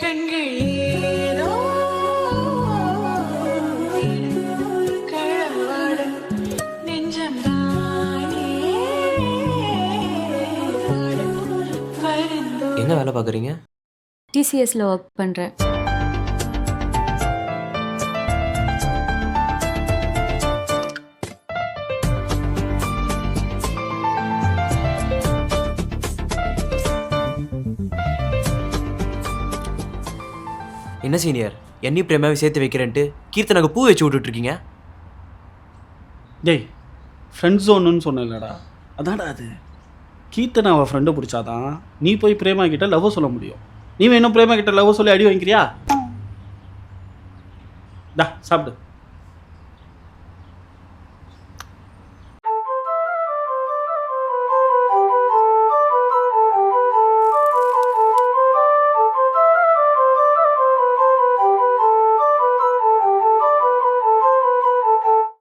கண்கள் ஏதோ களவாட நெஞ்சம் தானே பரிந்தோ. என்ன வேலை பார்க்குறீங்க? டிசிஎஸ்ல ஒர்க் பண்ணுறேன். என்ன சீனியர், என்னையும் பிரேமாவை சேர்த்து வைக்கிறேன்ட்டு கீர்த்தனாக்கு பூ வச்சு விட்டுட்ருக்கீங்க. டேய், ஃப்ரெண்ட் ஜோனுன்னு சொன்னேன்லடா, அதான்டா அது. கீர்த்தனை அவள் ஃப்ரெண்டை பிடிச்சாதான் நீ போய் பிரேமா கிட்ட லவ் சொல்ல முடியும். நீ வேணும் பிரேமா கிட்ட லவ் சொல்லி அடி வாங்கிக்கிறியா? டா சாப்பிடு.